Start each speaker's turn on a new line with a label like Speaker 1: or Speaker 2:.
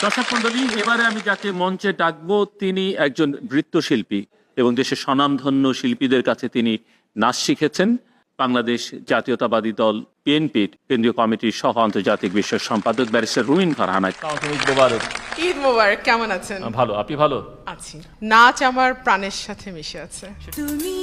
Speaker 1: দর্শক মণ্ডলী, এবারে আমি যাকে মঞ্চে ডাকবো তিনি একজন নৃত্যশিল্পী এবং দেশের স্বনামধন্য শিল্পীদের কাছে তিনি নাচ শিখেছেন। বাংলাদেশ জাতীয়তাবাদী দল বিএনপির কেন্দ্রীয় কমিটির সহ আন্তর্জাতিক বিষয়ক সম্পাদক ব্যারিস্টার রুমিন ফারহানা।
Speaker 2: ঈদ মোবারক, কেমন আছেন?
Speaker 1: ভালো, আপনি ভালো?
Speaker 2: আছি। নাচ আমার প্রাণের সাথে মিশে আছে।
Speaker 3: তুমি